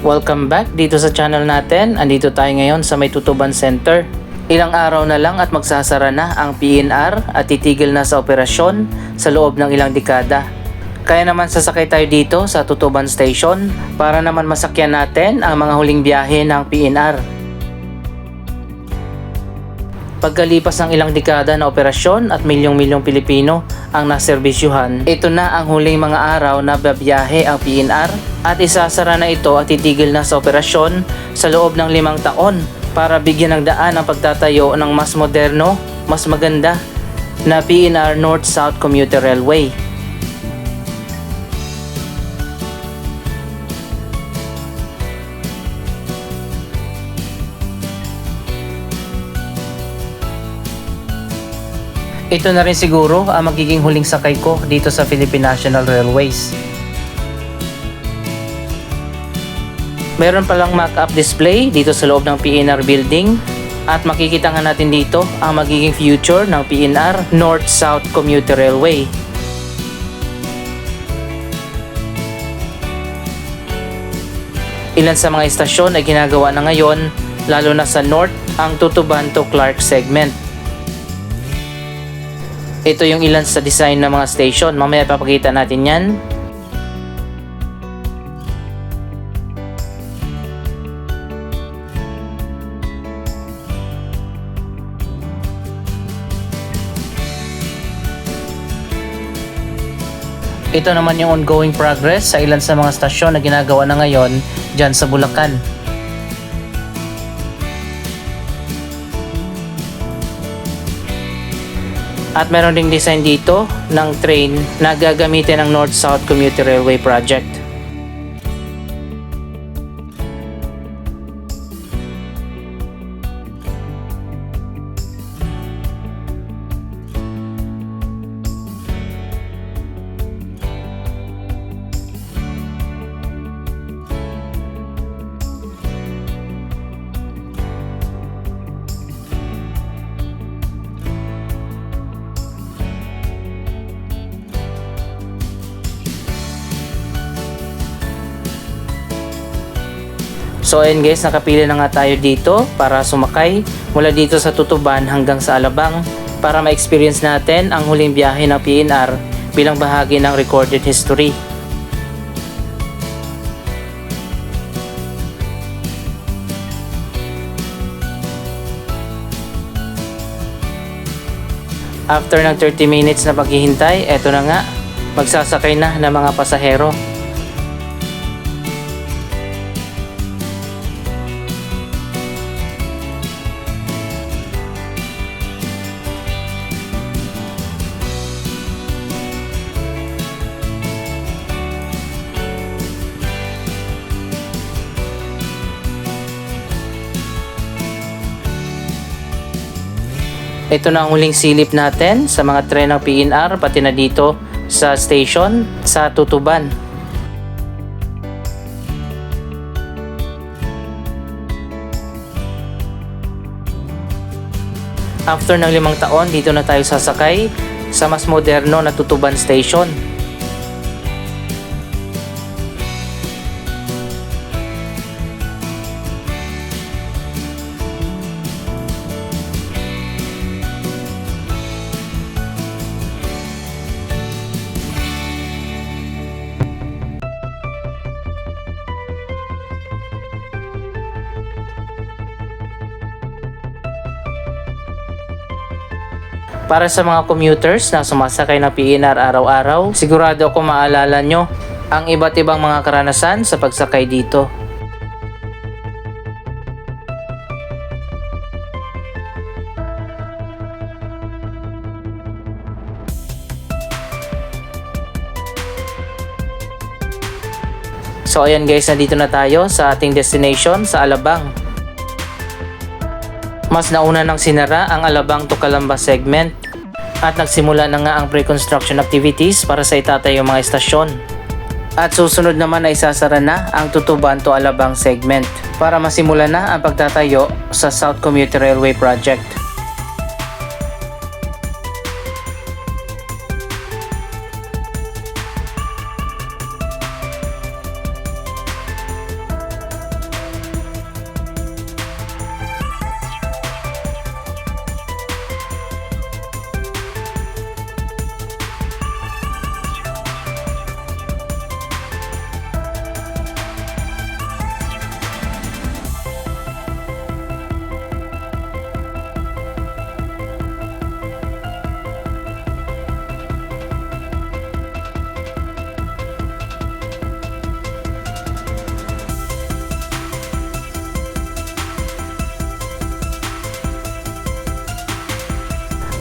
Welcome back dito sa channel natin. Andito tayo ngayon sa May Tutuban Center. Ilang araw na lang at magsasara na ang PNR at titigil na sa operasyon sa loob ng ilang dekada. Kaya naman sasakay tayo dito sa Tutuban Station para naman masakyan natin ang mga huling biyahe ng PNR. Pagkalipas ng ilang dekada na operasyon at milyong-milyong Pilipino ang naserbisyuhan, ito na ang huling mga araw na babiyahe ang PNR at isasara na ito at titigil na sa operasyon sa loob ng 5 taon para bigyan ng daan ang pagtatayo ng mas moderno, mas maganda na PNR North-South Commuter Railway. Ito na rin siguro ang magiging huling sakay ko dito sa Philippine National Railways. Meron palang mock-up display dito sa loob ng PNR building at makikita nga natin dito ang magiging future ng PNR North-South Commuter Railway. Ilan sa mga istasyon ay ginagawa na ngayon, lalo na sa North, ang Tutuban to Clark segment. Ito yung ilan sa design ng mga station. Mamaya papakita natin yan. Ito naman yung ongoing progress sa ilan sa mga stasyon na ginagawa na ngayon dyan sa Bulacan. At meron ding design dito ng train na gagamitin ng North-South Commuter Railway Project. So ayun guys, nakapili na nga tayo dito para sumakay mula dito sa Tutuban hanggang sa Alabang para ma-experience natin ang huling biyahe ng PNR bilang bahagi ng recorded history. After ng 30 minutes na paghihintay, eto na nga, magsasakay na ng mga pasahero. Ito na ang huling silip natin sa mga tren ng PNR pati na dito sa station sa Tutuban. After ng 5 taon, dito na tayo sasakay sa mas moderno na Tutuban Station. Para sa mga commuters na sumasakay ng PNR araw-araw, sigurado ako maalala nyo ang iba't ibang mga karanasan sa pagsakay dito. So ayan guys, nandito na tayo sa ating destination sa Alabang. Mas nauna nang sinara ang Alabang to Calamba segment at nagsimula na nga ang pre-construction activities para sa itatayong mga istasyon. At susunod naman ay isasara na ang Tutuban to Alabang segment para masimula na ang pagtatayo sa South Commuter Railway Project.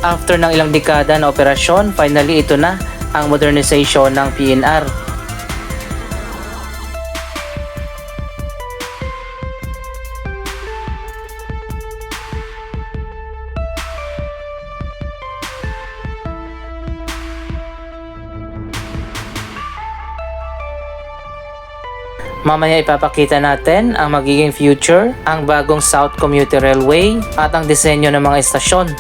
After ng ilang dekada na operasyon, finally ito na ang modernization ng PNR. Mamaya ipapakita natin ang magiging future, ang bagong South Commuter Railway at ang disenyo ng mga estasyon.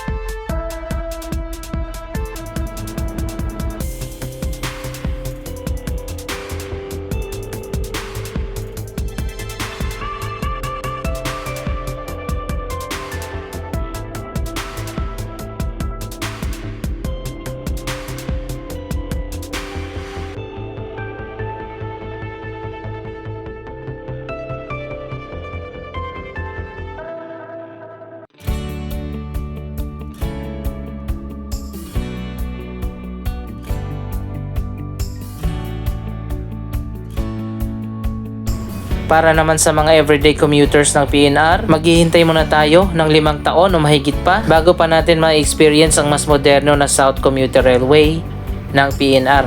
Para naman sa mga everyday commuters ng PNR, maghihintay muna tayo ng 5 taon o mahigit pa bago pa natin ma-experience ang mas moderno na South Commuter Railway ng PNR.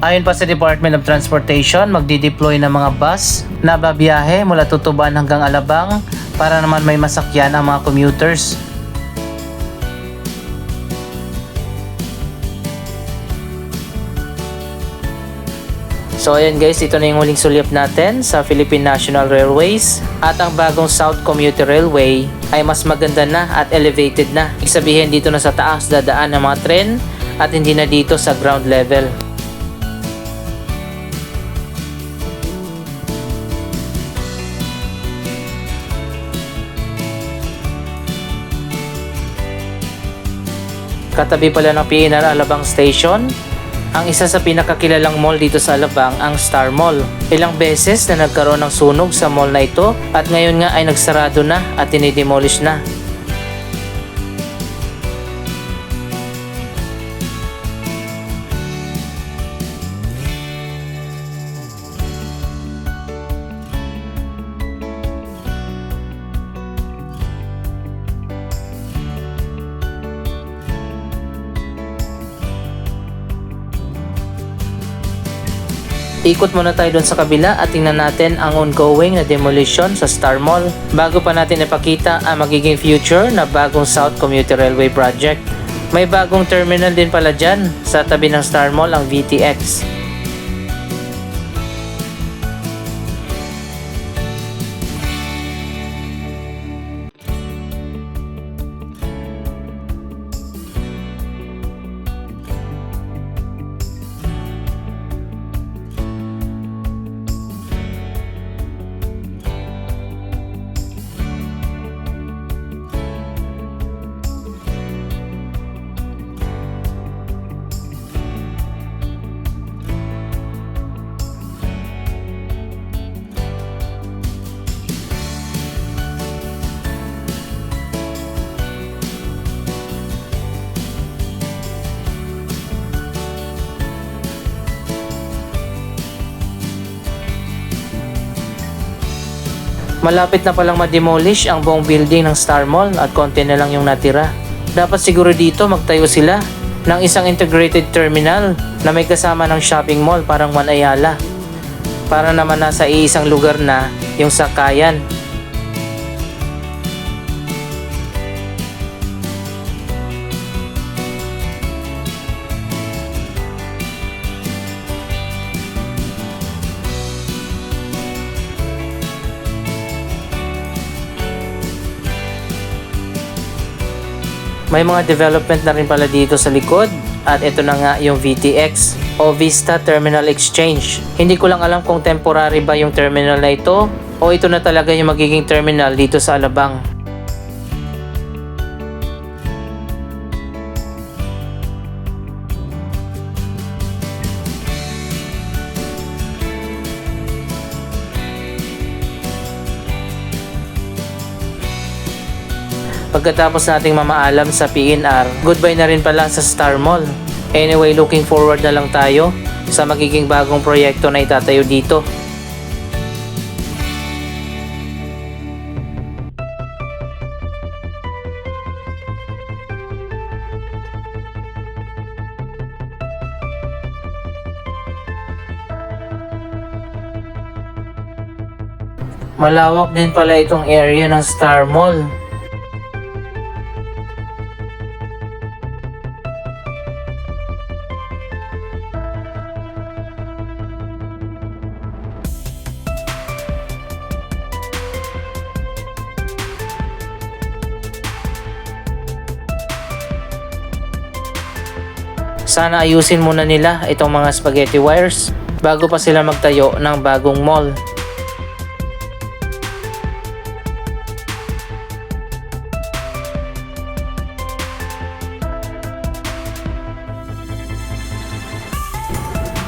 Ayon pa sa Department of Transportation, magdi-deploy ng mga bus na babiyahe mula Tutuban hanggang Alabang para naman may masakyan ang mga commuters. So ayan guys, ito na yung huling sulyap natin sa Philippine National Railways at ang bagong South Commuter Railway ay mas maganda na at elevated na. Ibig sabihin dito na sa taas dadaan ng mga tren at hindi na dito sa ground level. Katabi pala ng PNR Alabang Station ang isa sa pinakakilalang mall dito sa Alabang, ang Star Mall. Ilang beses na nagkaroon ng sunog sa mall na ito at ngayon nga ay nagsarado na at dinidemolish na. Ikot muna tayo doon sa kabila at tingnan natin ang ongoing na demolition sa Star Mall bago pa natin ipakita ang magiging future na bagong South Commuter Railway project. May bagong terminal din pala dyan sa tabi ng Star Mall, ang VTX. Malapit na palang ma-demolish ang buong building ng Star Mall at konti na lang yung natira. Dapat siguro dito magtayo sila ng isang integrated terminal na may kasama ng shopping mall, parang One Ayala. Para naman nasa iisang lugar na yung sakayan. May mga development na rin pala dito sa likod at ito na nga yung VTX o Vista Terminal Exchange. Hindi ko lang alam kung temporary ba yung terminal na ito o ito na talaga yung magiging terminal dito sa Alabang. Pagkatapos nating mamaalam sa PNR, goodbye na rin pala sa Star Mall. Anyway, looking forward na lang tayo sa magiging bagong proyekto na itatayo dito. Malawak din pala itong area ng Star Mall. Sana ayusin muna nila itong mga spaghetti wires bago pa sila magtayo ng bagong mall.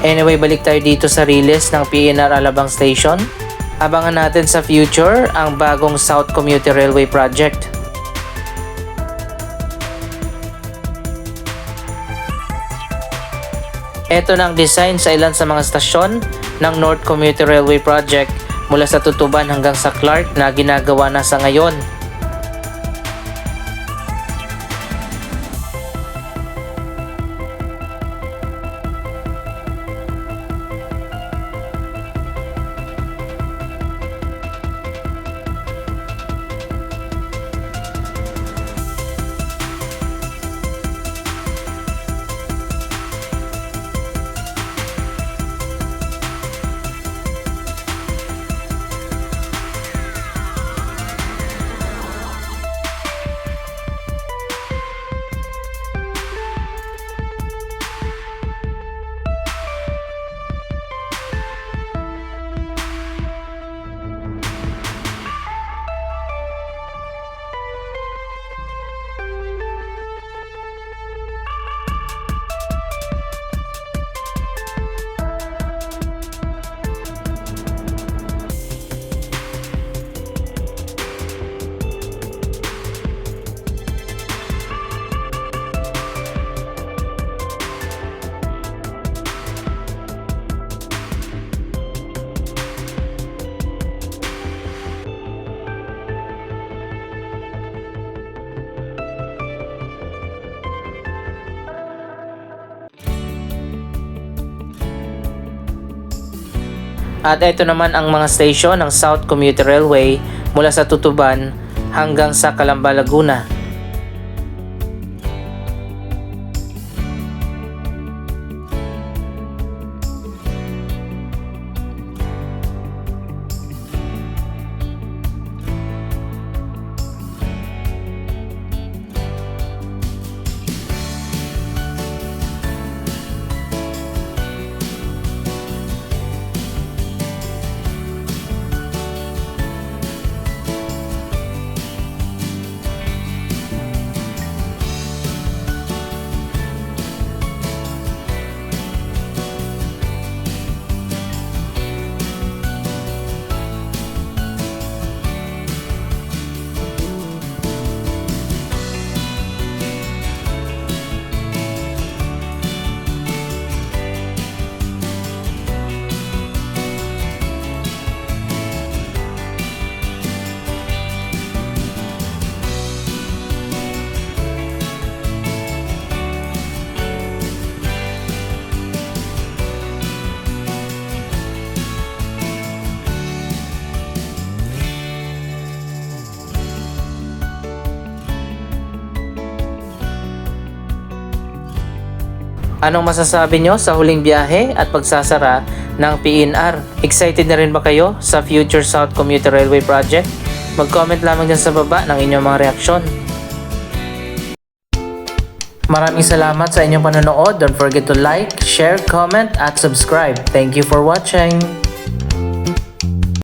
Anyway, balik tayo dito sa release ng PNR Alabang Station. Abangan natin sa future ang bagong South Commuter Railway Project. Ito na ang design sa ilan sa mga stasyon ng North Commuter Railway Project mula sa Tutuban hanggang sa Clark na ginagawa na sa ngayon. At ito naman ang mga station ng South Commuter Railway mula sa Tutuban hanggang sa Calamba, Laguna. Anong masasabi nyo sa huling biyahe at pagsasara ng PNR? Excited na rin ba kayo sa future South Commuter Railway Project? Mag-comment lamang dyan sa baba ng inyong mga reaksyon. Maraming salamat sa inyong panonood. Don't forget to like, share, comment at subscribe. Thank you for watching.